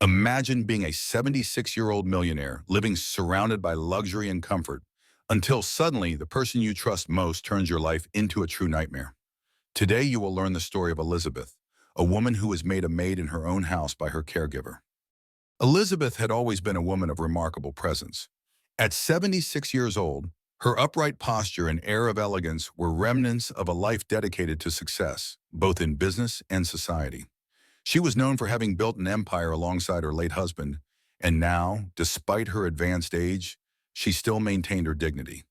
Imagine being a 76-year-old millionaire living surrounded by luxury and comfort until suddenly the person you trust most turns your life into a true nightmare. Today you will learn the story of Elizabeth, a woman who was made a maid in her own house by her caregiver. Elizabeth had always been a woman of remarkable presence. At 76 years old, her upright posture and air of elegance were remnants of a life dedicated to success, both in business and society. She was known for having built an empire alongside her late husband, and now, despite her advanced age, she still maintained her dignity.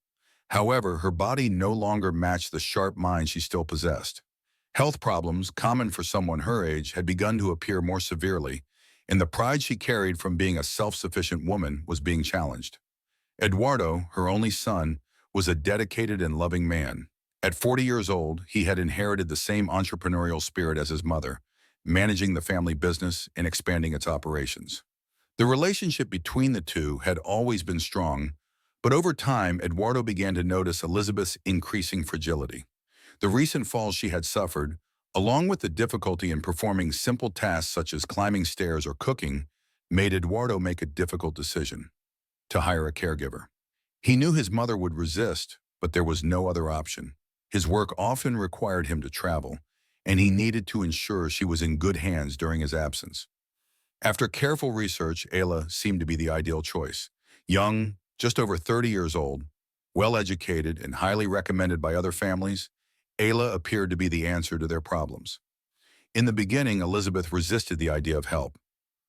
However, her body no longer matched the sharp mind she still possessed. Health problems, common for someone her age, had begun to appear more severely, and the pride she carried from being a self-sufficient woman was being challenged. Eduardo, her only son, was a dedicated and loving man. At 40 years old, he had inherited the same entrepreneurial spirit as his mother, managing the family business and expanding its operations. The relationship between the two had always been strong, but over time, Eduardo began to notice Elizabeth's increasing fragility. The recent falls she had suffered, along with the difficulty in performing simple tasks such as climbing stairs or cooking, made Eduardo make a difficult decision: to hire a caregiver. He knew his mother would resist, but there was no other option. His work often required him to travel, and he needed to ensure she was in good hands during his absence. After careful research, Ayla seemed to be the ideal choice. Young, just over 30 years old, well-educated, and highly recommended by other families, Ayla appeared to be the answer to their problems. In the beginning, Elizabeth resisted the idea of help.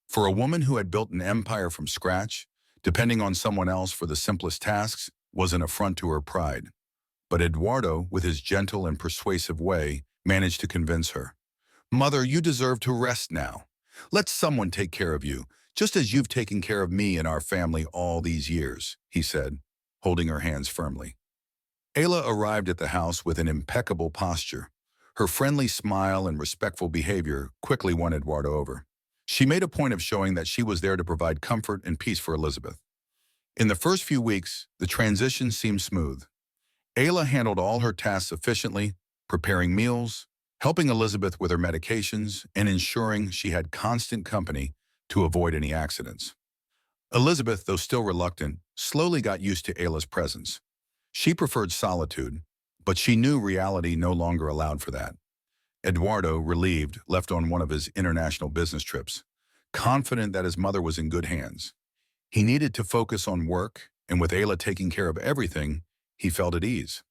For a woman who had built an empire from scratch, depending on someone else for the simplest tasks was an affront to her pride. But Eduardo, with his gentle and persuasive way, managed to convince her. "Mother, you deserve to rest now. Let someone take care of you, just as you've taken care of me and our family all these years," he said, holding her hands firmly. Ayla arrived at the house with an impeccable posture. Her friendly smile and respectful behavior quickly won Eduardo over. She made a point of showing that she was there to provide comfort and peace for Elizabeth. In the first few weeks, the transition seemed smooth. Ayla handled all her tasks efficiently, preparing meals, helping Elizabeth with her medications, and ensuring she had constant company to avoid any accidents. Elizabeth, though still reluctant, slowly got used to Ayla's presence. She preferred solitude, but she knew reality no longer allowed for that. Eduardo, relieved, left on one of his international business trips, confident that his mother was in good hands. He needed to focus on work, and with Ayla taking care of everything, he felt at ease.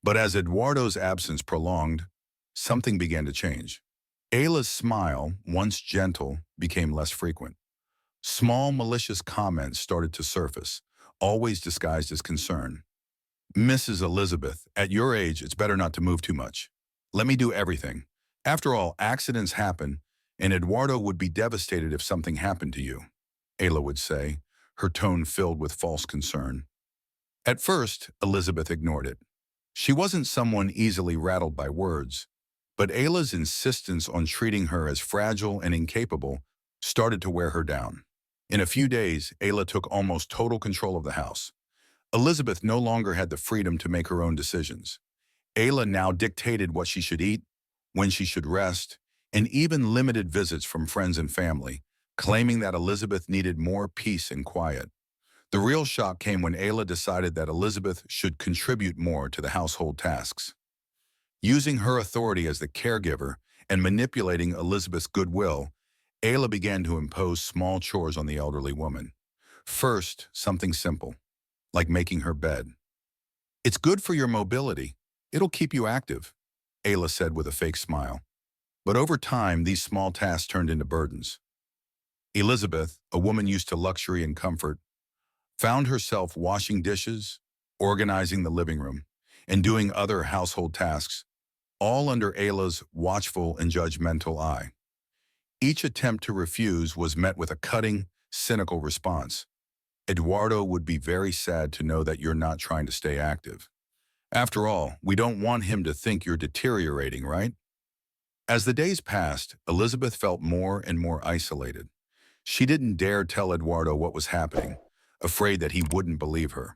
But as Eduardo's absence prolonged, something began to change. Ayla's smile, once gentle, became less frequent. Small, malicious comments started to surface, always disguised as concern. "Mrs. Elizabeth, at your age, it's better not to move too much. Let me do everything. After all, accidents happen, and Eduardo would be devastated if something happened to you," Ayla would say, her tone filled with false concern. At first, Elizabeth ignored it. She wasn't someone easily rattled by words, but Ayla's insistence on treating her as fragile and incapable started to wear her down. In a few days, Ayla took almost total control of the house. Elizabeth no longer had the freedom to make her own decisions. Ayla now dictated what she should eat, when she should rest, and even limited visits from friends and family, claiming that Elizabeth needed more peace and quiet. The real shock came when Ayla decided that Elizabeth should contribute more to the household tasks. Using her authority as the caregiver and manipulating Elizabeth's goodwill, Ayla began to impose small chores on the elderly woman. First, something simple, like making her bed. "It's good for your mobility. It'll keep you active," Ayla said with a fake smile. But over time, these small tasks turned into burdens. Elizabeth, a woman used to luxury and comfort, found herself washing dishes, organizing the living room, and doing other household tasks, all under Ayla's watchful and judgmental eye. Each attempt to refuse was met with a cutting, cynical response. "Eduardo would be very sad to know that you're not trying to stay active. After all, we don't want him to think you're deteriorating, right?" As the days passed, Elizabeth felt more and more isolated. She didn't dare tell Eduardo what was happening, afraid that he wouldn't believe her.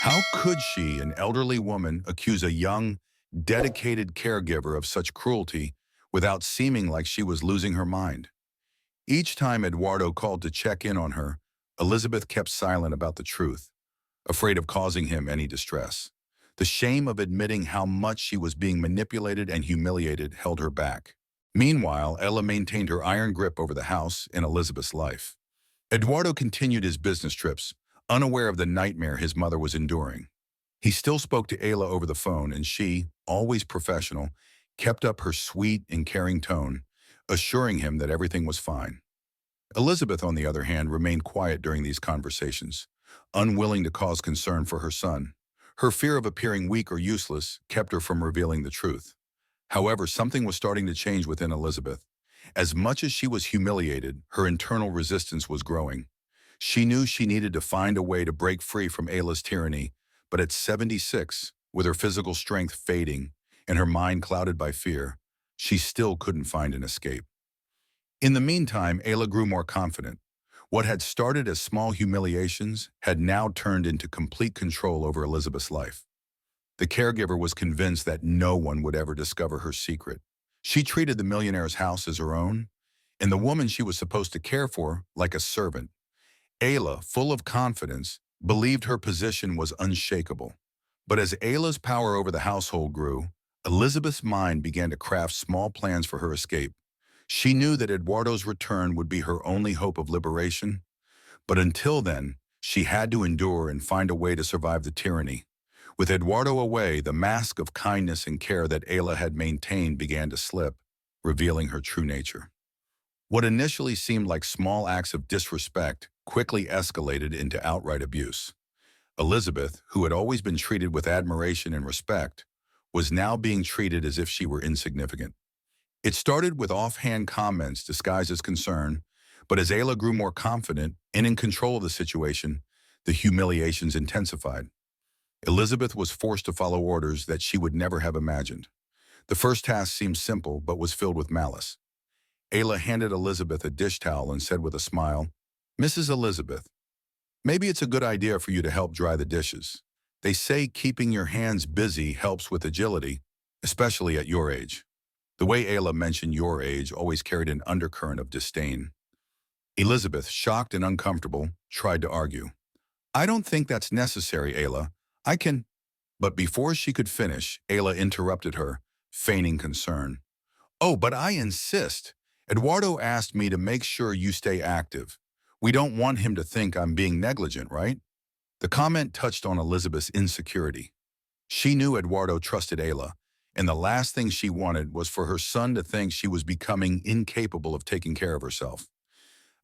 How could she, an elderly woman, accuse a young, dedicated caregiver of such cruelty without seeming like she was losing her mind? Each time Eduardo called to check in on her, Elizabeth kept silent about the truth, afraid of causing him any distress. The shame of admitting how much she was being manipulated and humiliated held her back. Meanwhile, Ella maintained her iron grip over the house in Elizabeth's life. Eduardo continued his business trips, unaware of the nightmare his mother was enduring. He still spoke to Ayla over the phone, and she, always professional, kept up her sweet and caring tone, assuring him that everything was fine. Elizabeth, on the other hand, remained quiet during these conversations, unwilling to cause concern for her son. Her fear of appearing weak or useless kept her from revealing the truth. However, something was starting to change within Elizabeth. As much as she was humiliated, her internal resistance was growing. She knew she needed to find a way to break free from Ayla's tyranny, but at 76, with her physical strength fading and her mind clouded by fear, she still couldn't find an escape. In the meantime, Ayla grew more confident. What had started as small humiliations had now turned into complete control over Elizabeth's life. The caregiver was convinced that no one would ever discover her secret. She treated the millionaire's house as her own, and the woman she was supposed to care for like a servant. Ayla, full of confidence, believed her position was unshakable. But as Ayla's power over the household grew, Elizabeth's mind began to craft small plans for her escape. She knew that Eduardo's return would be her only hope of liberation, but until then, she had to endure and find a way to survive the tyranny. With Eduardo away, the mask of kindness and care that Ayla had maintained began to slip, revealing her true nature. What initially seemed like small acts of disrespect quickly escalated into outright abuse. Elizabeth, who had always been treated with admiration and respect, was now being treated as if she were insignificant. It started with offhand comments disguised as concern, but as Ayla grew more confident and in control of the situation, the humiliations intensified. Elizabeth was forced to follow orders that she would never have imagined. The first task seemed simple, but was filled with malice. Ayla handed Elizabeth a dish towel and said with a smile, "Mrs. Elizabeth, maybe it's a good idea for you to help dry the dishes. They say keeping your hands busy helps with agility, especially at your age." The way Ayla mentioned your age always carried an undercurrent of disdain. Elizabeth, shocked and uncomfortable, tried to argue. "I don't think that's necessary, Ayla. I can—" But before she could finish, Ayla interrupted her, feigning concern. "Oh, but I insist. Eduardo asked me to make sure you stay active. We don't want him to think I'm being negligent, right?" The comment touched on Elizabeth's insecurity. She knew Eduardo trusted Ayla, and the last thing she wanted was for her son to think she was becoming incapable of taking care of herself.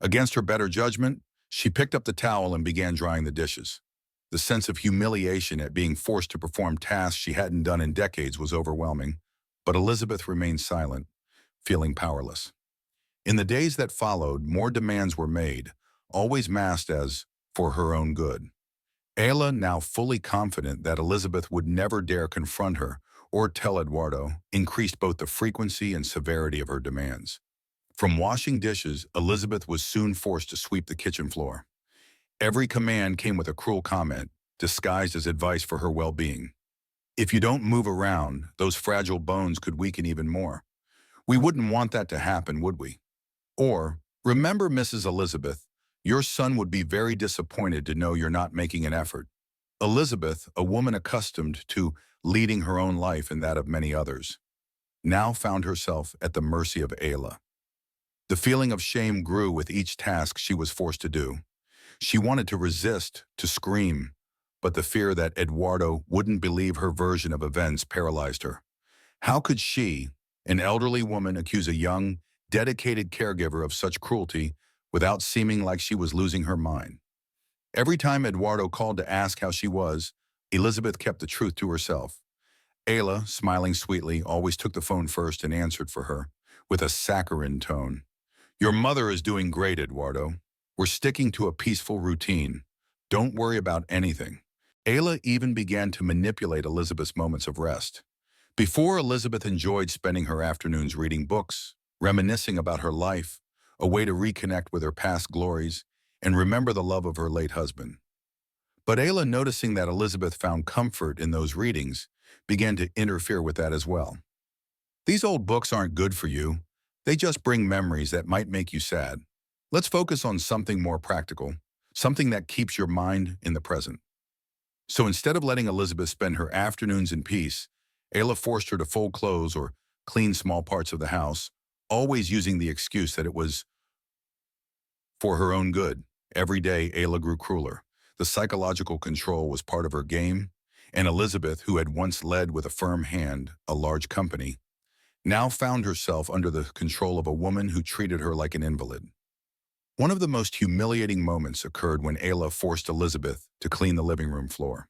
Against her better judgment, she picked up the towel and began drying the dishes. The sense of humiliation at being forced to perform tasks she hadn't done in decades was overwhelming, but Elizabeth remained silent, feeling powerless. In the days that followed, more demands were made, always masked as for her own good. Ayla, now fully confident that Elizabeth would never dare confront her or tell Eduardo, increased both the frequency and severity of her demands. From washing dishes, Elizabeth was soon forced to sweep the kitchen floor. Every command came with a cruel comment, disguised as advice for her well-being. "If you don't move around, those fragile bones could weaken even more. We wouldn't want that to happen, would we?" Or, "Remember, Mrs. Elizabeth, your son would be very disappointed to know you're not making an effort." Elizabeth, a woman accustomed to leading her own life and that of many others, now found herself at the mercy of Ayla. The feeling of shame grew with each task she was forced to do. She wanted to resist, to scream, but the fear that Eduardo wouldn't believe her version of events paralyzed her. How could she, an elderly woman, accuse a young, dedicated caregiver of such cruelty without seeming like she was losing her mind? Every time Eduardo called to ask how she was, Elizabeth kept the truth to herself. Ayla, smiling sweetly, always took the phone first and answered for her, with a saccharine tone. "Your mother is doing great, Eduardo. We're sticking to a peaceful routine. Don't worry about anything." Ayla even began to manipulate Elizabeth's moments of rest. Before, Elizabeth enjoyed spending her afternoons reading books, reminiscing about her life, a way to reconnect with her past glories, and remember the love of her late husband. But Ayla, noticing that Elizabeth found comfort in those readings, began to interfere with that as well. "These old books aren't good for you. They just bring memories that might make you sad. Let's focus on something more practical, something that keeps your mind in the present. So instead of letting Elizabeth spend her afternoons in peace, Ayla forced her to fold clothes or clean small parts of the house, always using the excuse that it was for her own good. Every day, Ayla grew crueler. The psychological control was part of her game, and Elizabeth, who had once led with a firm hand a large company, now found herself under the control of a woman who treated her like an invalid. One of the most humiliating moments occurred when Ayla forced Elizabeth to clean the living room floor.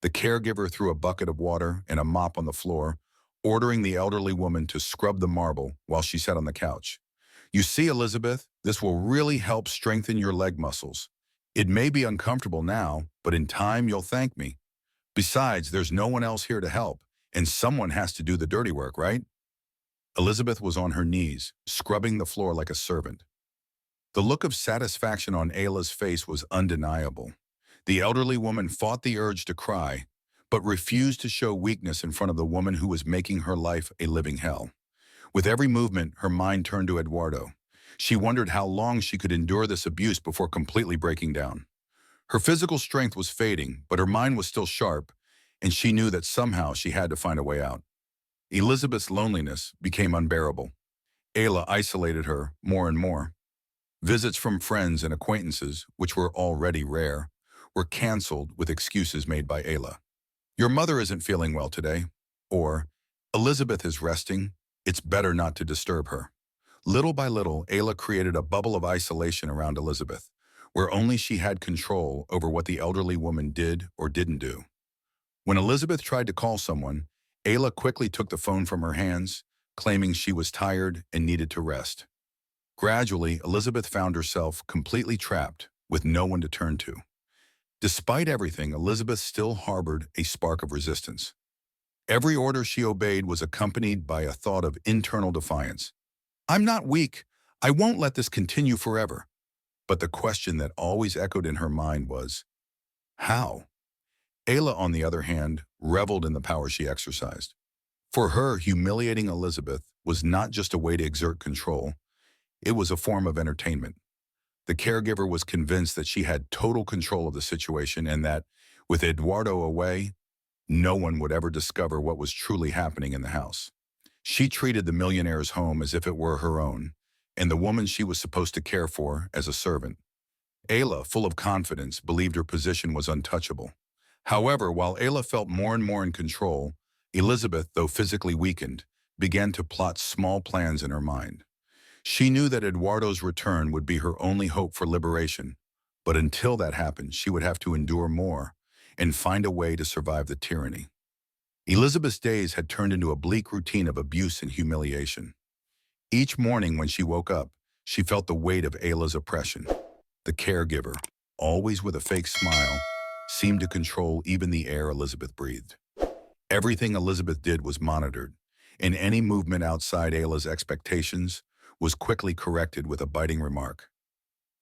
The caregiver threw a bucket of water and a mop on the floor, ordering the elderly woman to scrub the marble while she sat on the couch. You see, Elizabeth, this will really help strengthen your leg muscles. It may be uncomfortable now, but in time you'll thank me. Besides, there's no one else here to help, and someone has to do the dirty work, right? Elizabeth was on her knees, scrubbing the floor like a servant. The look of satisfaction on Ayla's face was undeniable. The elderly woman fought the urge to cry, but refused to show weakness in front of the woman who was making her life a living hell. With every movement, her mind turned to Eduardo. She wondered how long she could endure this abuse before completely breaking down. Her physical strength was fading, but her mind was still sharp, and she knew that somehow she had to find a way out. Elizabeth's loneliness became unbearable. Ayla isolated her more and more. Visits from friends and acquaintances, which were already rare, were canceled with excuses made by Ayla. Your mother isn't feeling well today, or Elizabeth is resting, it's better not to disturb her. Little by little, Ayla created a bubble of isolation around Elizabeth, where only she had control over what the elderly woman did or didn't do. When Elizabeth tried to call someone, Ayla quickly took the phone from her hands, claiming she was tired and needed to rest. Gradually, Elizabeth found herself completely trapped, with no one to turn to. Despite everything, Elizabeth still harbored a spark of resistance. Every order she obeyed was accompanied by a thought of internal defiance. I'm not weak. I won't let this continue forever. But the question that always echoed in her mind was, how? Ayla, on the other hand, reveled in the power she exercised. For her, humiliating Elizabeth was not just a way to exert control, it was a form of entertainment. The caregiver was convinced that she had total control of the situation and that, with Eduardo away, no one would ever discover what was truly happening in the house. She treated the millionaire's home as if it were her own, and the woman she was supposed to care for as a servant. Ayla, full of confidence, believed her position was untouchable. However, while Ayla felt more and more in control, Elizabeth, though physically weakened, began to plot small plans in her mind. She knew that Eduardo's return would be her only hope for liberation, but until that happened, she would have to endure more and find a way to survive the tyranny. Elizabeth's days had turned into a bleak routine of abuse and humiliation. Each morning when she woke up, she felt the weight of Ayla's oppression. The caregiver, always with a fake smile, seemed to control even the air Elizabeth breathed. Everything Elizabeth did was monitored, and any movement outside Ayla's expectations was quickly corrected with a biting remark.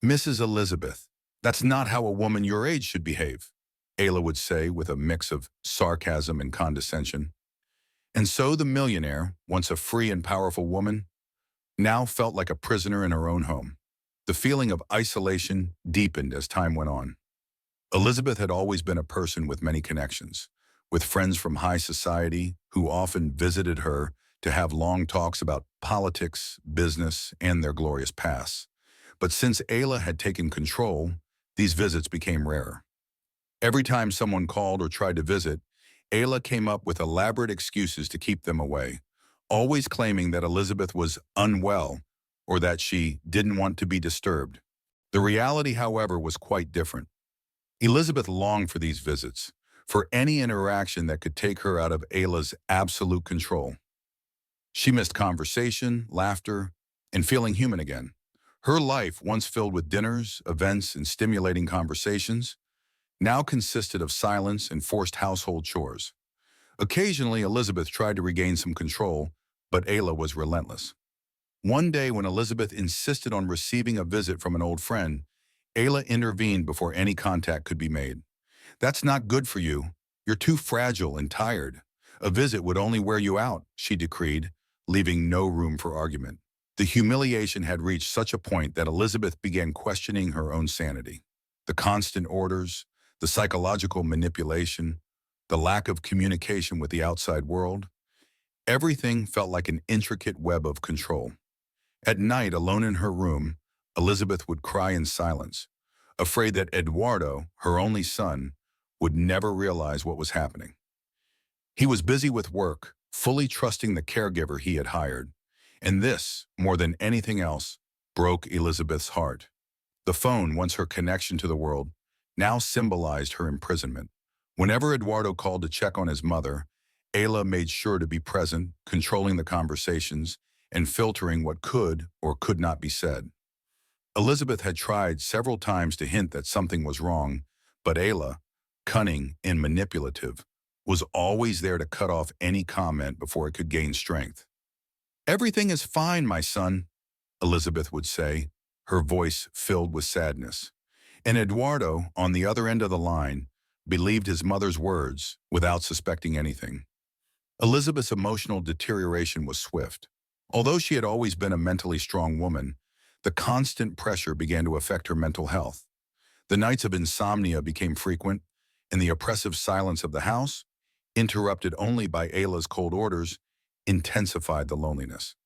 Mrs. Elizabeth, that's not how a woman your age should behave, Ayla would say with a mix of sarcasm and condescension. And so the millionaire, once a free and powerful woman, now felt like a prisoner in her own home. The feeling of isolation deepened as time went on. Elizabeth had always been a person with many connections, with friends from high society who often visited her to have long talks about politics, business, and their glorious pasts. But since Ayla had taken control, these visits became rarer. Every time someone called or tried to visit, Ayla came up with elaborate excuses to keep them away, always claiming that Elizabeth was unwell or that she didn't want to be disturbed. The reality, however, was quite different. Elizabeth longed for these visits, for any interaction that could take her out of Ayla's absolute control. She missed conversation, laughter, and feeling human again. Her life, once filled with dinners, events, and stimulating conversations, now consisted of silence and forced household chores. Occasionally, Elizabeth tried to regain some control, but Ayla was relentless. One day, when Elizabeth insisted on receiving a visit from an old friend, Ayla intervened before any contact could be made. That's not good for you. You're too fragile and tired. A visit would only wear you out, she decreed, leaving no room for argument. The humiliation had reached such a point that Elizabeth began questioning her own sanity. The constant orders, the psychological manipulation, the lack of communication with the outside world, everything felt like an intricate web of control. At night, alone in her room, Elizabeth would cry in silence, afraid that Eduardo, her only son, would never realize what was happening. He was busy with work, fully trusting the caregiver he had hired. And this, more than anything else, broke Elizabeth's heart. The phone, once her connection to the world, now symbolized her imprisonment. Whenever Eduardo called to check on his mother, Ayla made sure to be present, controlling the conversations and filtering what could or could not be said. Elizabeth had tried several times to hint that something was wrong, but Ayla, cunning and manipulative, was always there to cut off any comment before it could gain strength. "Everything is fine, my son," Elizabeth would say, her voice filled with sadness. And Eduardo, on the other end of the line, believed his mother's words without suspecting anything. Elizabeth's emotional deterioration was swift. Although she had always been a mentally strong woman, the constant pressure began to affect her mental health. The nights of insomnia became frequent, and the oppressive silence of the house, interrupted only by Ayla's cold orders, intensified the loneliness.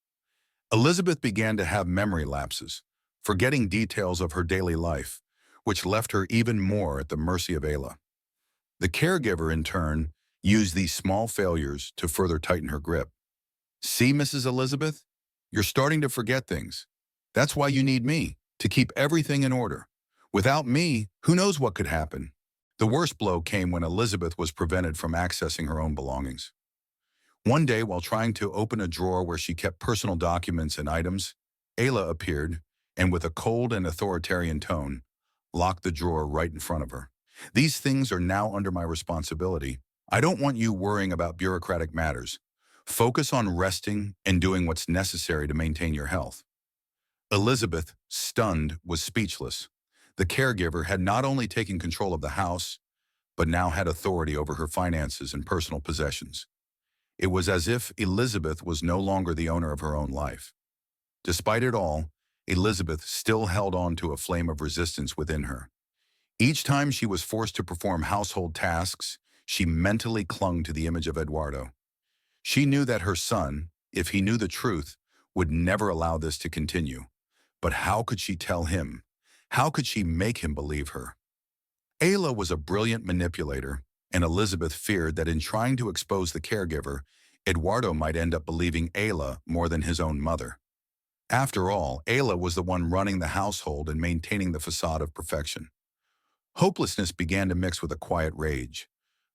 Elizabeth began to have memory lapses, forgetting details of her daily life, which left her even more at the mercy of Ayla. The caregiver, in turn, used these small failures to further tighten her grip. "See, Mrs. Elizabeth, you're starting to forget things. That's why you need me, to keep everything in order. Without me, who knows what could happen?" The worst blow came when Elizabeth was prevented from accessing her own belongings. One day, while trying to open a drawer where she kept personal documents and items, Ayla appeared and, with a cold and authoritarian tone, locked the drawer right in front of her. "These things are now under my responsibility. I don't want you worrying about bureaucratic matters. Focus on resting and doing what's necessary to maintain your health." Elizabeth, stunned, was speechless. The caregiver had not only taken control of the house, but now had authority over her finances and personal possessions. It was as if Elizabeth was no longer the owner of her own life. Despite it all, Elizabeth still held on to a flame of resistance within her. Each time she was forced to perform household tasks, she mentally clung to the image of Eduardo. She knew that her son, if he knew the truth, would never allow this to continue. But how could she tell him? How could she make him believe her? Ayla was a brilliant manipulator, and Elizabeth feared that in trying to expose the caregiver, Eduardo might end up believing Ayla more than his own mother. After all, Ayla was the one running the household and maintaining the facade of perfection. Hopelessness began to mix with a quiet rage.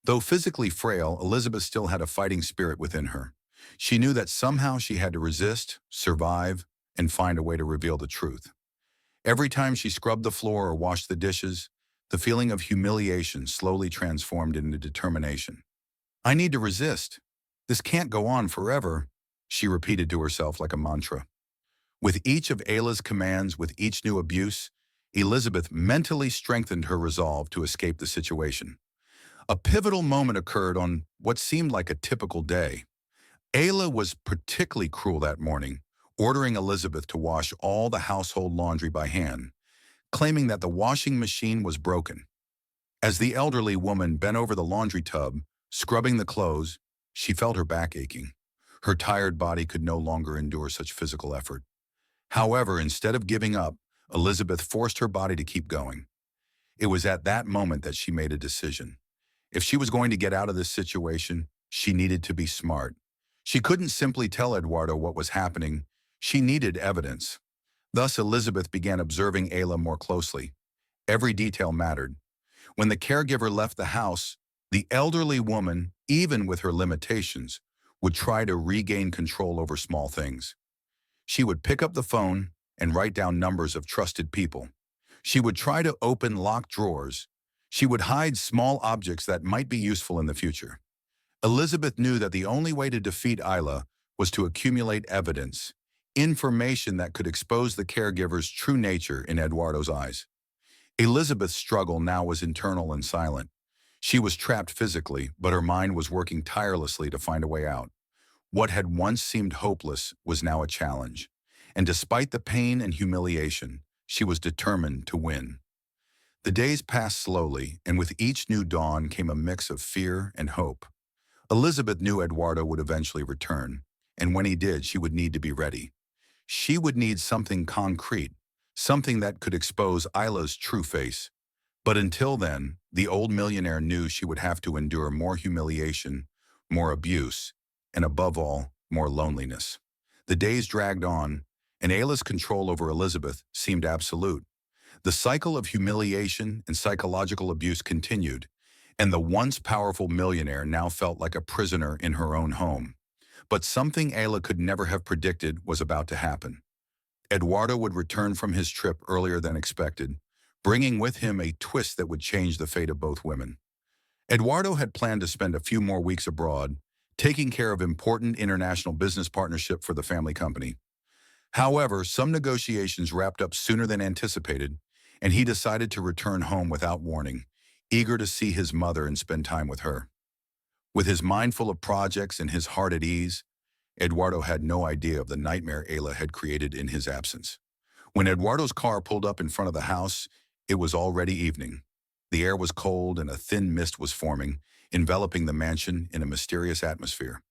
Though physically frail, Elizabeth still had a fighting spirit within her. She knew that somehow she had to resist, survive, and find a way to reveal the truth. Every time she scrubbed the floor or washed the dishes, the feeling of humiliation slowly transformed into determination. "I need to resist. This can't go on forever," she repeated to herself like a mantra. With each of Ayla's commands, with each new abuse, Elizabeth mentally strengthened her resolve to escape the situation. A pivotal moment occurred on what seemed like a typical day. Ayla was particularly cruel that morning, ordering Elizabeth to wash all the household laundry by hand, claiming that the washing machine was broken. As the elderly woman bent over the laundry tub, scrubbing the clothes, she felt her back aching. Her tired body could no longer endure such physical effort. However, instead of giving up, Elizabeth forced her body to keep going. It was at that moment that she made a decision. If she was going to get out of this situation, she needed to be smart. She couldn't simply tell Eduardo what was happening. She needed evidence. Thus, Elizabeth began observing Ayla more closely. Every detail mattered. When the caregiver left the house, the elderly woman, even with her limitations, would try to regain control over small things. She would pick up the phone and write down numbers of trusted people. She would try to open locked drawers. She would hide small objects that might be useful in the future. Elizabeth knew that the only way to defeat Ayla was to accumulate evidence, information that could expose the caregiver's true nature in Eduardo's eyes. Elizabeth's struggle now was internal and silent. She was trapped physically, but her mind was working tirelessly to find a way out. What had once seemed hopeless was now a challenge. And despite the pain and humiliation, she was determined to win. The days passed slowly, and with each new dawn came a mix of fear and hope. Elizabeth knew Eduardo would eventually return, and when he did, she would need to be ready. She would need something concrete, something that could expose Isla's true face. But until then, the old millionaire knew she would have to endure more humiliation, more abuse, and above all, more loneliness. The days dragged on, and Ayla's control over Elizabeth seemed absolute. The cycle of humiliation and psychological abuse continued, and the once powerful millionaire now felt like a prisoner in her own home. But something Ayla could never have predicted was about to happen. Eduardo would return from his trip earlier than expected, bringing with him a twist that would change the fate of both women. Eduardo had planned to spend a few more weeks abroad, taking care of important international business partnership for the family company. However, some negotiations wrapped up sooner than anticipated, and he decided to return home without warning, eager to see his mother and spend time with her. With his mind full of projects and his heart at ease, Eduardo had no idea of the nightmare Ayla had created in his absence. When Eduardo's car pulled up in front of the house, it was already evening. The air was cold and a thin mist was forming, enveloping the mansion in a mysterious atmosphere.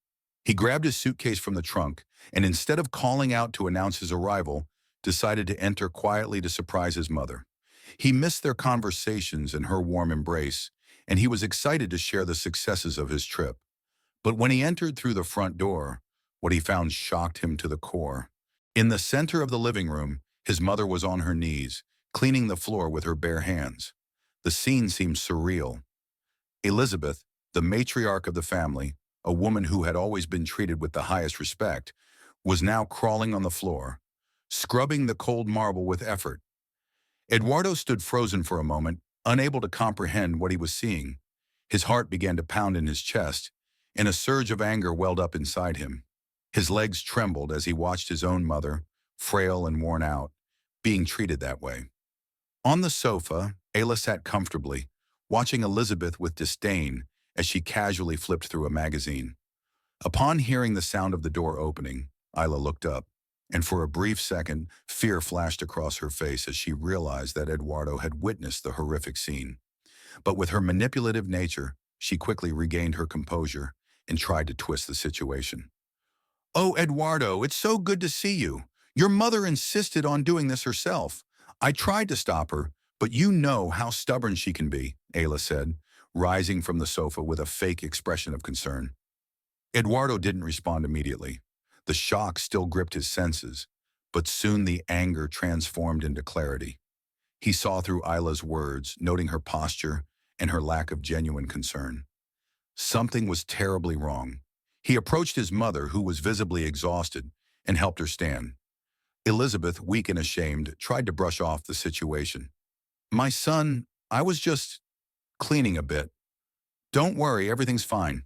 He grabbed his suitcase from the trunk and, instead of calling out to announce his arrival, decided to enter quietly to surprise his mother. He missed their conversations and her warm embrace, and he was excited to share the successes of his trip. But when he entered through the front door, what he found shocked him to the core. In the center of the living room, his mother was on her knees, cleaning the floor with her bare hands. The scene seemed surreal. Elizabeth, the matriarch of the family, a woman who had always been treated with the highest respect, was now crawling on the floor, scrubbing the cold marble with effort. Eduardo stood frozen for a moment, unable to comprehend what he was seeing. His heart began to pound in his chest, and a surge of anger welled up inside him. His legs trembled as he watched his own mother, frail and worn out, being treated that way. On the sofa, Ayla sat comfortably, watching Elizabeth with disdain as she casually flipped through a magazine. Upon hearing the sound of the door opening, Ayla looked up, and for a brief second, fear flashed across her face as she realized that Eduardo had witnessed the horrific scene. But with her manipulative nature, she quickly regained her composure and tried to twist the situation. "Oh, Eduardo, it's so good to see you. Your mother insisted on doing this herself. I tried to stop her, but you know how stubborn she can be," Ayla said, rising from the sofa with a fake expression of concern. Eduardo didn't respond immediately. The shock still gripped his senses, but soon the anger transformed into clarity. He saw through Ayla's words, noting her posture and her lack of genuine concern. Something was terribly wrong. He approached his mother, who was visibly exhausted, and helped her stand. Elizabeth, weak and ashamed, tried to brush off the situation. "My son, I was just cleaning a bit. Don't worry, everything's fine."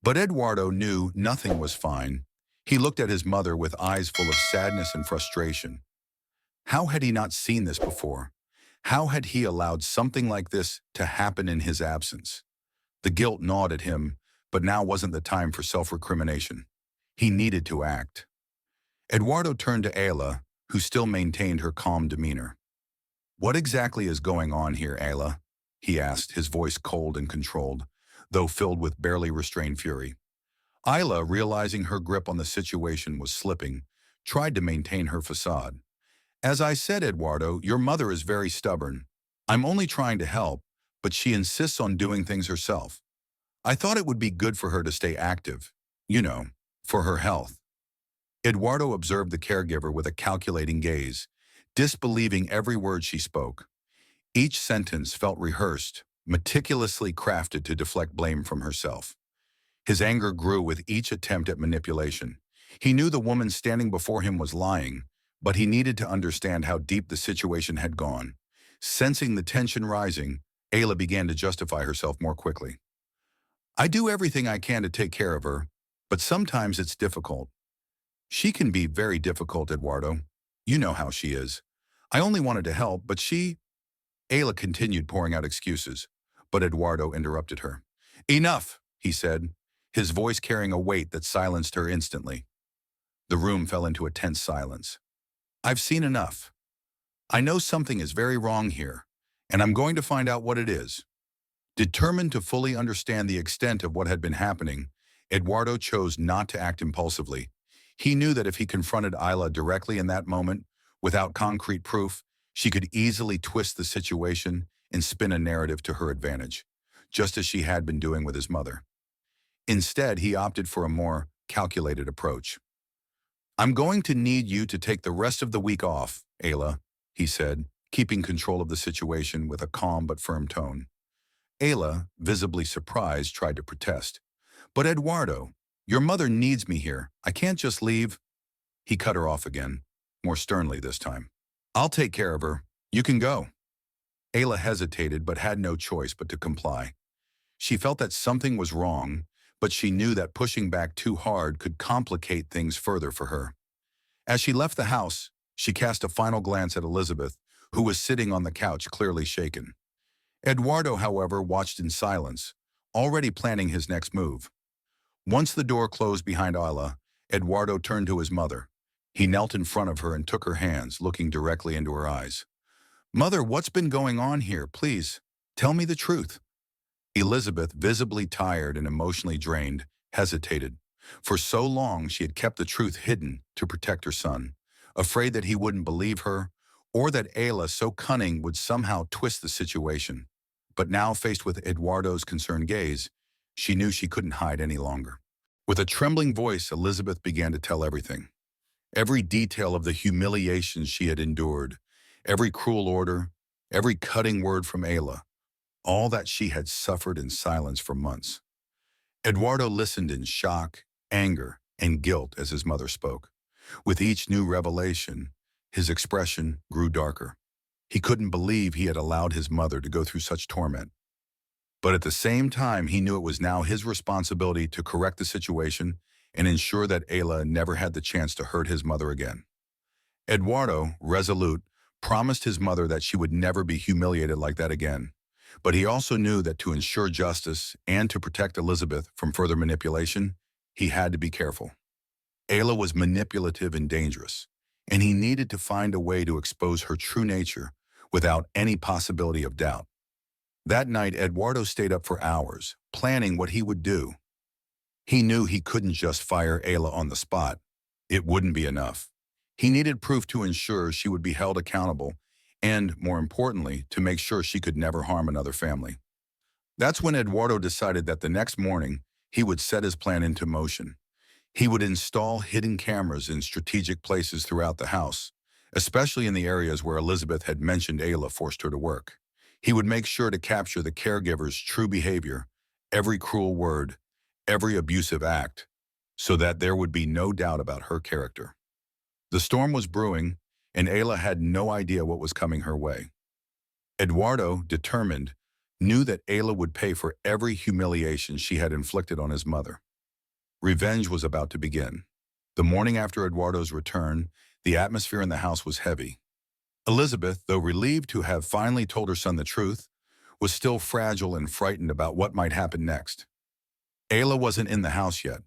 But Eduardo knew nothing was fine. He looked at his mother with eyes full of sadness and frustration. How had he not seen this before? How had he allowed something like this to happen in his absence? The guilt gnawed at him, but now wasn't the time for self-recrimination. He needed to act. Eduardo turned to Ayla, who still maintained her calm demeanor. "What exactly is going on here, Ayla?" he asked, his voice cold and controlled, though filled with barely restrained fury. Ayla, realizing her grip on the situation was slipping, tried to maintain her facade. "As I said, Eduardo, your mother is very stubborn. I'm only trying to help, but she insists on doing things herself. I thought it would be good for her to stay active, for her health." Eduardo observed the caregiver with a calculating gaze, disbelieving every word she spoke. Each sentence felt rehearsed, meticulously crafted to deflect blame from herself. His anger grew with each attempt at manipulation. He knew the woman standing before him was lying, but he needed to understand how deep the situation had gone. Sensing the tension rising, Ayla began to justify herself more quickly. "I do everything I can to take care of her, but sometimes it's difficult. She can be very difficult, Eduardo. You know how she is. I only wanted to help, but she—" Ayla continued pouring out excuses, but Eduardo interrupted her. "Enough," he said, his voice carrying a weight that silenced her instantly. The room fell into a tense silence. "I've seen enough. I know something is very wrong here, and I'm going to find out what it is." Determined to fully understand the extent of what had been happening, Eduardo chose not to act impulsively. He knew that if he confronted Isla directly in that moment, without concrete proof, she could easily twist the situation and spin a narrative to her advantage, just as she had been doing with his mother. Instead, he opted for a more calculated approach. "I'm going to need you to take the rest of the week off, Ayla," he said, keeping control of the situation with a calm but firm tone. Ayla, visibly surprised, tried to protest. "But Eduardo, your mother needs me here. I can't just leave." He cut her off again, more sternly this time. "I'll take care of her. You can go." Ayla hesitated but had no choice but to comply. She felt that something was wrong, but she knew that pushing back too hard could complicate things further for her. As she left the house, she cast a final glance at Elizabeth, who was sitting on the couch clearly shaken. Eduardo, however, watched in silence, already planning his next move. Once the door closed behind Isla, Eduardo turned to his mother. He knelt in front of her and took her hands, looking directly into her eyes. "Mother, what's been going on here? Please, tell me the truth." Elizabeth, visibly tired and emotionally drained, hesitated. For so long, she had kept the truth hidden to protect her son, afraid that he wouldn't believe her, or that Ayla, so cunning, would somehow twist the situation. But now, faced with Eduardo's concerned gaze, she knew she couldn't hide any longer. With a trembling voice, Elizabeth began to tell everything. Every detail of the humiliations she had endured, every cruel order, every cutting word from Ayla, all that she had suffered in silence for months. Eduardo listened in shock, anger, and guilt as his mother spoke. With each new revelation, his expression grew darker. He couldn't believe he had allowed his mother to go through such torment. But at the same time, he knew it was now his responsibility to correct the situation and ensure that Ayla never had the chance to hurt his mother again. Eduardo, resolute, promised his mother that she would never be humiliated like that again. But he also knew that to ensure justice and to protect Elizabeth from further manipulation, he had to be careful. Ayla was manipulative and dangerous, and he needed to find a way to expose her true nature without any possibility of doubt. That night, Eduardo stayed up for hours, planning what he would do. He knew he couldn't just fire Ayla on the spot. It wouldn't be enough. He needed proof to ensure she would be held accountable and, more importantly, to make sure she could never harm another family. That's when Eduardo decided that the next morning, he would set his plan into motion. He would install hidden cameras in strategic places throughout the house, especially in the areas where Elizabeth had mentioned Ayla forced her to work. He would make sure to capture the caregiver's true behavior, every cruel word, every abusive act, so that there would be no doubt about her character. The storm was brewing, and Ayla had no idea what was coming her way. Eduardo, determined, knew that Ayla would pay for every humiliation she had inflicted on his mother. Revenge was about to begin. The morning after Eduardo's return, the atmosphere in the house was heavy. Elizabeth, though relieved to have finally told her son the truth, was still fragile and frightened about what might happen next. Ayla wasn't in the house yet,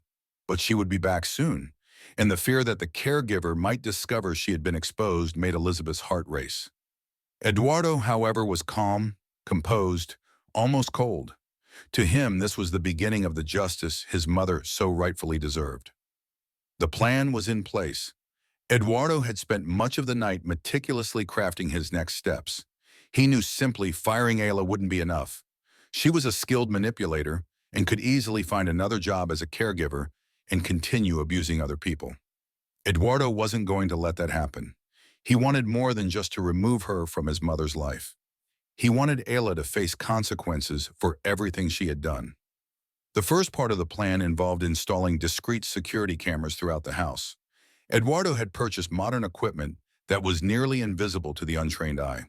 but she would be back soon, and the fear that the caregiver might discover she had been exposed made Elizabeth's heart race. Eduardo, however, was calm, composed, almost cold. To him, this was the beginning of the justice his mother so rightfully deserved. The plan was in place. Eduardo had spent much of the night meticulously crafting his next steps. He knew simply firing Ayla wouldn't be enough. She was a skilled manipulator and could easily find another job as a caregiver and continue abusing other people. Eduardo wasn't going to let that happen. He wanted more than just to remove her from his mother's life. He wanted Ayla to face consequences for everything she had done. The first part of the plan involved installing discreet security cameras throughout the house. Eduardo had purchased modern equipment that was nearly invisible to the untrained eye.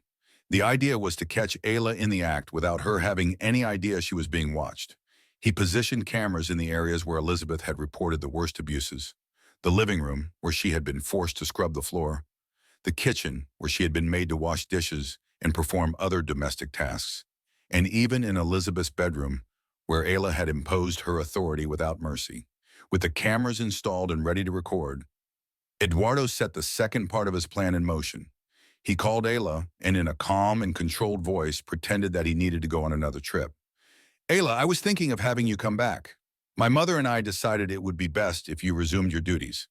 The idea was to catch Ayla in the act without her having any idea she was being watched. He positioned cameras in the areas where Elizabeth had reported the worst abuses: the living room, where she had been forced to scrub the floor; the kitchen, where she had been made to wash dishes and perform other domestic tasks; and even in Elizabeth's bedroom, where Ayla had imposed her authority without mercy. With the cameras installed and ready to record, Eduardo set the second part of his plan in motion. He called Ayla and in a calm and controlled voice pretended that he needed to go on another trip. Ayla, I was thinking of having you come back. My mother and I decided it would be best if you resumed your duties.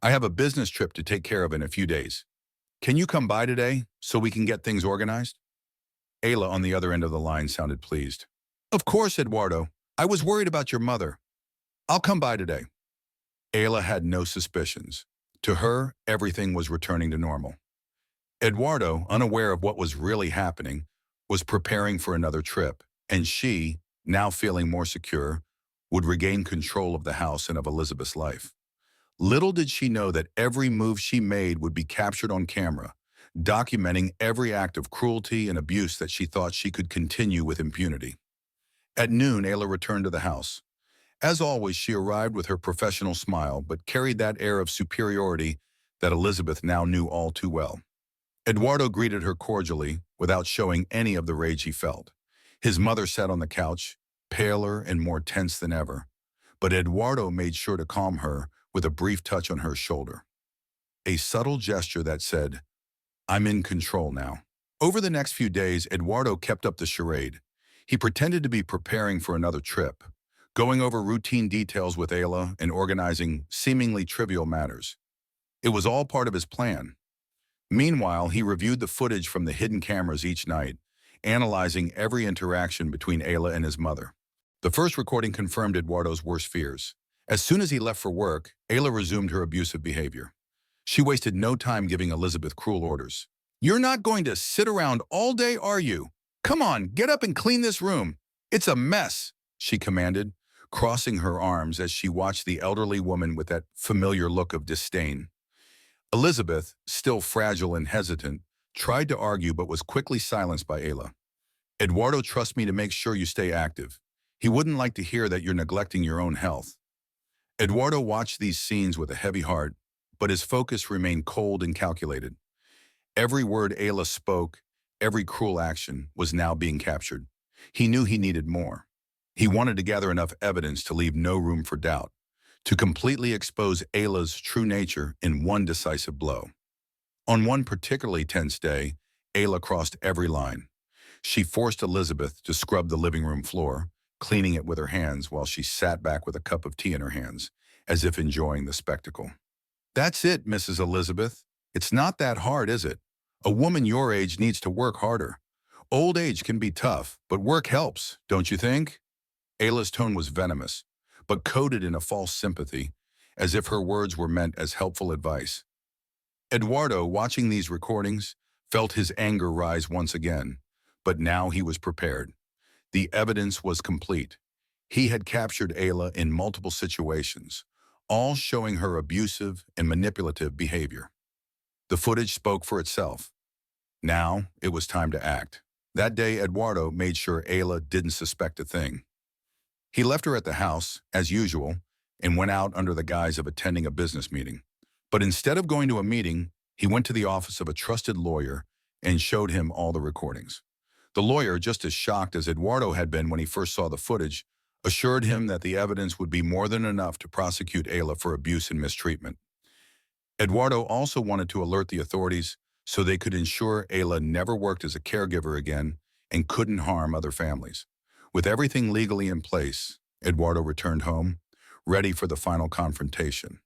I have a business trip to take care of in a few days. Can you come by today so we can get things organized? Ayla on the other end of the line sounded pleased. Of course, Eduardo. I was worried about your mother. I'll come by today. Ayla had no suspicions. To her, everything was returning to normal. Eduardo, unaware of what was really happening, was preparing for another trip, and she, now feeling more secure, would regain control of the house and of Elizabeth's life. Little did she know that every move she made would be captured on camera, documenting every act of cruelty and abuse that she thought she could continue with impunity. At noon, Ayla returned to the house. As always, she arrived with her professional smile, but carried that air of superiority that Elizabeth now knew all too well. Eduardo greeted her cordially, without showing any of the rage he felt. His mother sat on the couch, paler and more tense than ever, but Eduardo made sure to calm her with a brief touch on her shoulder. A subtle gesture that said, "I'm in control now." Over the next few days, Eduardo kept up the charade. He pretended to be preparing for another trip, going over routine details with Ayla and organizing seemingly trivial matters. It was all part of his plan. Meanwhile, he reviewed the footage from the hidden cameras each night, analyzing every interaction between Ayla and his mother. The first recording confirmed Eduardo's worst fears. As soon as he left for work, Ayla resumed her abusive behavior. She wasted no time giving Elizabeth cruel orders. "You're not going to sit around all day, are you? Come on, get up and clean this room. It's a mess," she commanded, crossing her arms as she watched the elderly woman with that familiar look of disdain. Elizabeth, still fragile and hesitant, tried to argue but was quickly silenced by Ayla. "Eduardo trusts me to make sure you stay active. He wouldn't like to hear that you're neglecting your own health." Eduardo watched these scenes with a heavy heart, but his focus remained cold and calculated. Every word Ayla spoke, every cruel action, was now being captured. He knew he needed more. He wanted to gather enough evidence to leave no room for doubt, to completely expose Ayla's true nature in one decisive blow. On one particularly tense day, Ayla crossed every line. She forced Elizabeth to scrub the living room floor, cleaning it with her hands while she sat back with a cup of tea in her hands, as if enjoying the spectacle. "That's it, Mrs. Elizabeth. It's not that hard, is it? A woman your age needs to work harder. Old age can be tough, but work helps, don't you think?" Ayla's tone was venomous, but coded in a false sympathy, as if her words were meant as helpful advice. Eduardo, watching these recordings, felt his anger rise once again, but now he was prepared. The evidence was complete. He had captured Ayla in multiple situations, all showing her abusive and manipulative behavior. The footage spoke for itself. Now it was time to act. That day, Eduardo made sure Ayla didn't suspect a thing. He left her at the house, as usual, and went out under the guise of attending a business meeting. But instead of going to a meeting, he went to the office of a trusted lawyer and showed him all the recordings. The lawyer, just as shocked as Eduardo had been when he first saw the footage, assured him that the evidence would be more than enough to prosecute Ayla for abuse and mistreatment. Eduardo also wanted to alert the authorities so they could ensure Ayla never worked as a caregiver again and couldn't harm other families. With everything legally in place, Eduardo returned home, ready for the final confrontation.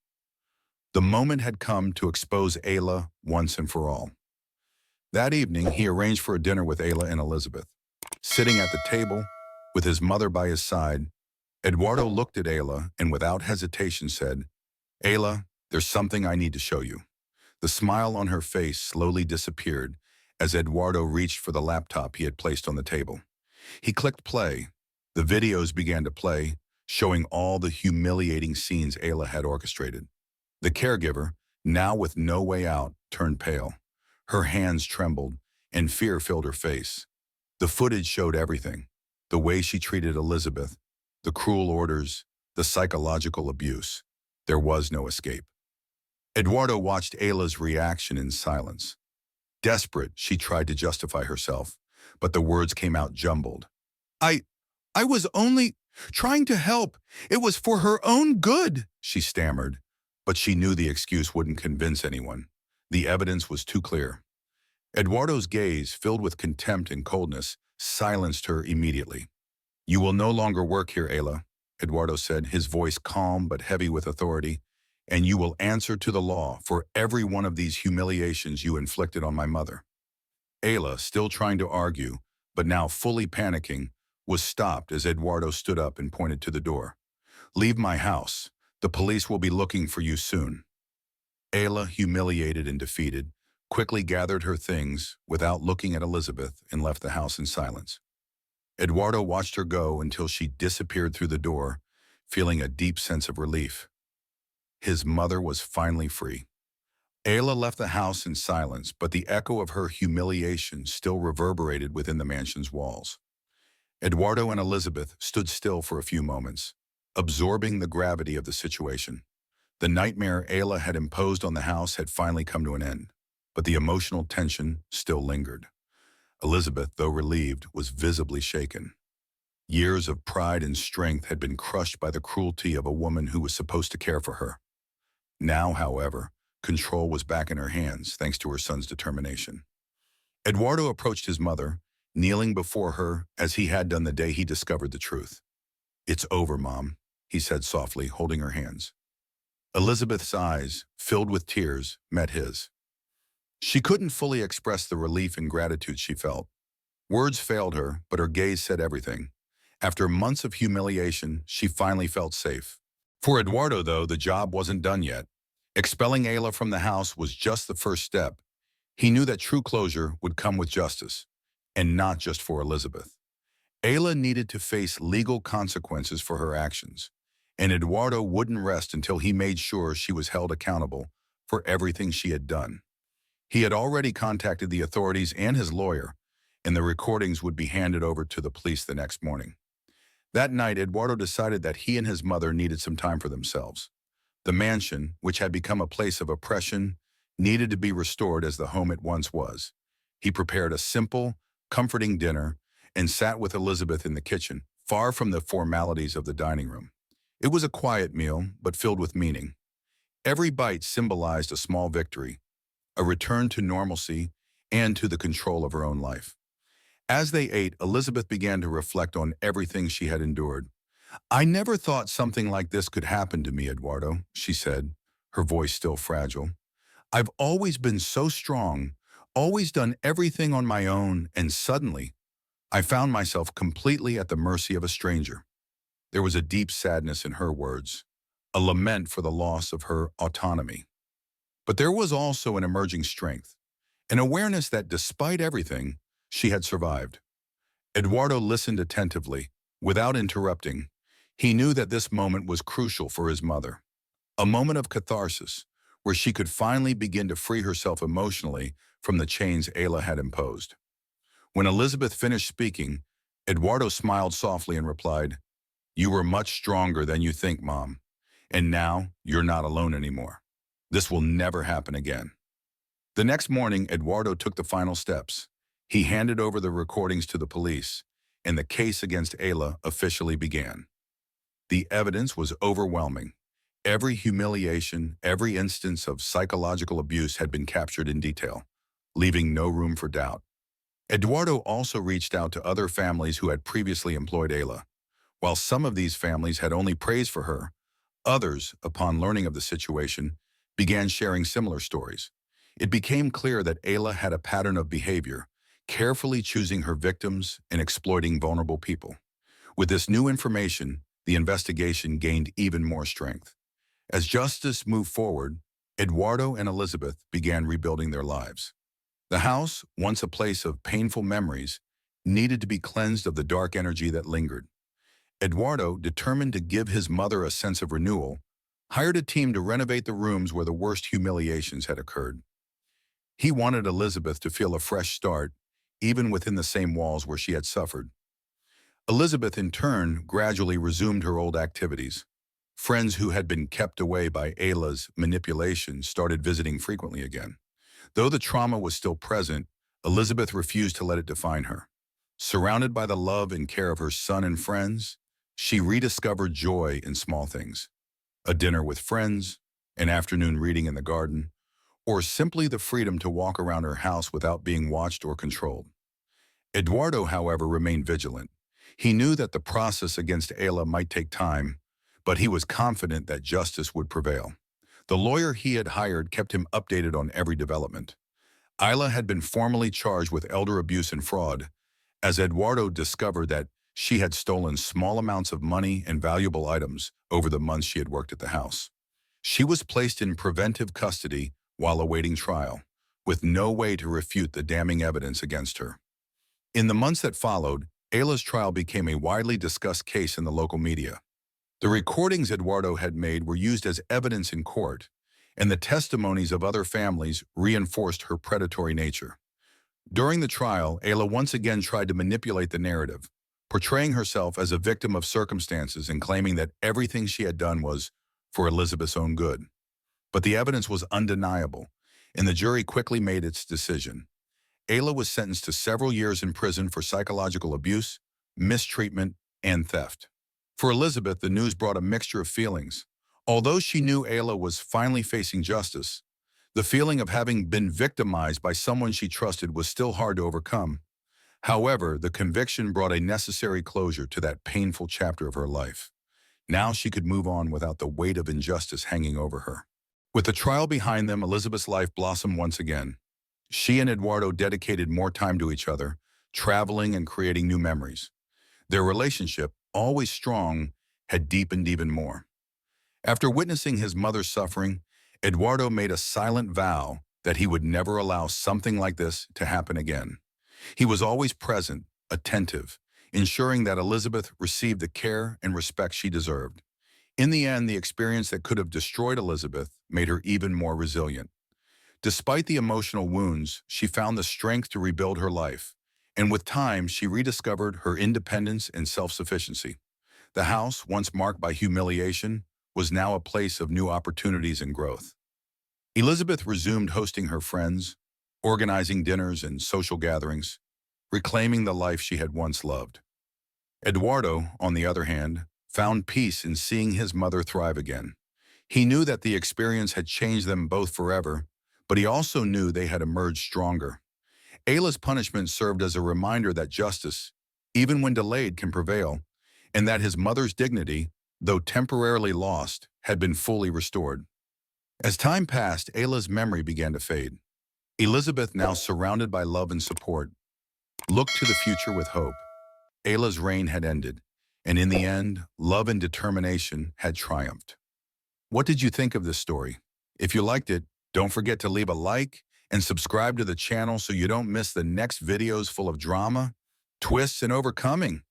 The moment had come to expose Ayla once and for all. That evening, he arranged for a dinner with Ayla and Elizabeth. Sitting at the table, with his mother by his side, Eduardo looked at Ayla and without hesitation said, "Ayla, there's something I need to show you." The smile on her face slowly disappeared as Eduardo reached for the laptop he had placed on the table. He clicked play. The videos began to play, showing all the humiliating scenes Ayla had orchestrated. The caregiver, now with no way out, turned pale. Her hands trembled, and fear filled her face. The footage showed everything: the way she treated Elizabeth, the cruel orders, the psychological abuse. There was no escape. Eduardo watched Ayla's reaction in silence. Desperate, she tried to justify herself, but the words came out jumbled. I was only trying to help. It was for her own good," she stammered. But she knew the excuse wouldn't convince anyone. The evidence was too clear. Eduardo's gaze, filled with contempt and coldness, silenced her immediately. "You will no longer work here, Ayla," Eduardo said, his voice calm but heavy with authority, "and you will answer to the law for every one of these humiliations you inflicted on my mother." Ayla, still trying to argue, but now fully panicking, was stopped as Eduardo stood up and pointed to the door. "Leave my house. The police will be looking for you soon." Ayla, humiliated and defeated, quickly gathered her things without looking at Elizabeth and left the house in silence. Eduardo watched her go until she disappeared through the door, feeling a deep sense of relief. His mother was finally free. Ayla left the house in silence, but the echo of her humiliation still reverberated within the mansion's walls. Eduardo and Elizabeth stood still for a few moments, absorbing the gravity of the situation. The nightmare Ayla had imposed on the house had finally come to an end, but the emotional tension still lingered. Elizabeth, though relieved, was visibly shaken. Years of pride and strength had been crushed by the cruelty of a woman who was supposed to care for her. Now, however, control was back in her hands thanks to her son's determination. Eduardo approached his mother, kneeling before her as he had done the day he discovered the truth. "It's over, Mom," he said softly, holding her hands. Elizabeth's eyes, filled with tears, met his. She couldn't fully express the relief and gratitude she felt. Words failed her, but her gaze said everything. After months of humiliation, she finally felt safe. For Eduardo, though, the job wasn't done yet. Expelling Ayla from the house was just the first step. He knew that true closure would come with justice, and not just for Elizabeth. Ayla needed to face legal consequences for her actions, and Eduardo wouldn't rest until he made sure she was held accountable for everything she had done. He had already contacted the authorities and his lawyer, and the recordings would be handed over to the police the next morning. That night, Eduardo decided that he and his mother needed some time for themselves. The mansion, which had become a place of oppression, needed to be restored as the home it once was. He prepared a simple, comforting dinner and sat with Elizabeth in the kitchen, far from the formalities of the dining room. It was a quiet meal, but filled with meaning. Every bite symbolized a small victory, a return to normalcy, and to the control of her own life. As they ate, Elizabeth began to reflect on everything she had endured. "I never thought something like this could happen to me, Eduardo," she said, her voice still fragile. "I've always been so strong, always done everything on my own, and suddenly, I found myself completely at the mercy of a stranger." There was a deep sadness in her words, a lament for the loss of her autonomy. But there was also an emerging strength, an awareness that despite everything, she had survived. Eduardo listened attentively, without interrupting. He knew that this moment was crucial for his mother, a moment of catharsis, where she could finally begin to free herself emotionally from the chains Ayla had imposed. When Elizabeth finished speaking, Eduardo smiled softly and replied, "You were much stronger than you think, Mom, and now you're not alone anymore. This will never happen again." The next morning, Eduardo took the final steps. He handed over the recordings to the police, and the case against Ayla officially began. The evidence was overwhelming. Every humiliation, every instance of psychological abuse had been captured in detail, leaving no room for doubt. Eduardo also reached out to other families who had previously employed Ayla. While some of these families had only praise for her, others, upon learning of the situation, began sharing similar stories. It became clear that Ayla had a pattern of behavior, carefully choosing her victims and exploiting vulnerable people. With this new information, the investigation gained even more strength. As justice moved forward, Eduardo and Elizabeth began rebuilding their lives. The house, once a place of painful memories, needed to be cleansed of the dark energy that lingered. Eduardo, determined to give his mother a sense of renewal, hired a team to renovate the rooms where the worst humiliations had occurred. He wanted Elizabeth to feel a fresh start, even within the same walls where she had suffered. Elizabeth, in turn, gradually resumed her old activities. Friends who had been kept away by Ayla's manipulation started visiting frequently again. Though the trauma was still present, Elizabeth refused to let it define her. Surrounded by the love and care of her son and friends, she rediscovered joy in small things. A dinner with friends, an afternoon reading in the garden, or simply the freedom to walk around her house without being watched or controlled. Eduardo, however, remained vigilant. He knew that the process against Ayla might take time, but he was confident that justice would prevail. The lawyer he had hired kept him updated on every development. Ayla had been formally charged with elder abuse and fraud, as Eduardo discovered that she had stolen small amounts of money and valuable items over the months she had worked at the house. She was placed in preventive custody while awaiting trial, with no way to refute the damning evidence against her. In the months that followed, Ayla's trial became a widely discussed case in the local media. The recordings Eduardo had made were used as evidence in court, and the testimonies of other families reinforced her predatory nature. During the trial, Ayla once again tried to manipulate the narrative, portraying herself as a victim of circumstances and claiming that everything she had done was for Elizabeth's own good. But the evidence was undeniable, and the jury quickly made its decision. Ayla was sentenced to several years in prison for psychological abuse, mistreatment, and theft. For Elizabeth, the news brought a mixture of feelings. Although she knew Ayla was finally facing justice, the feeling of having been victimized by someone she trusted was still hard to overcome. However, the conviction brought a necessary closure to that painful chapter of her life. Now she could move on without the weight of injustice hanging over her. With the trial behind them, Elizabeth's life blossomed once again. She and Eduardo dedicated more time to each other, traveling and creating new memories. Their relationship, always strong, had deepened even more. After witnessing his mother's suffering, Eduardo made a silent vow that he would never allow something like this to happen again. He was always present, attentive, ensuring that Elizabeth received the care and respect she deserved. In the end, the experience that could have destroyed Elizabeth made her even more resilient. Despite the emotional wounds, she found the strength to rebuild her life, and with time, she rediscovered her independence and self-sufficiency. The house, once marked by humiliation, was now a place of new opportunities and growth. Elizabeth resumed hosting her friends, organizing dinners and social gatherings, reclaiming the life she had once loved. Eduardo, on the other hand, found peace in seeing his mother thrive again. He knew that the experience had changed them both forever, but he also knew they had emerged stronger. Ayla's punishment served as a reminder that justice, even when delayed, can prevail, and that his mother's dignity, though temporarily lost, had been fully restored. As time passed, Ayla's memory began to fade. Elizabeth, now surrounded by love and support, looked to the future with hope. Ayla's reign had ended, and in the end, love and determination had triumphed. What did you think of this story? If you liked it, don't forget to leave a like and subscribe to the channel so you don't miss the next videos full of drama, twists, and overcoming.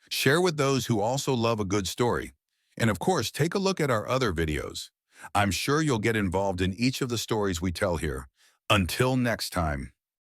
Share with those who also love a good story. And of course, take a look at our other videos. I'm sure you'll get involved in each of the stories we tell here. Until next time.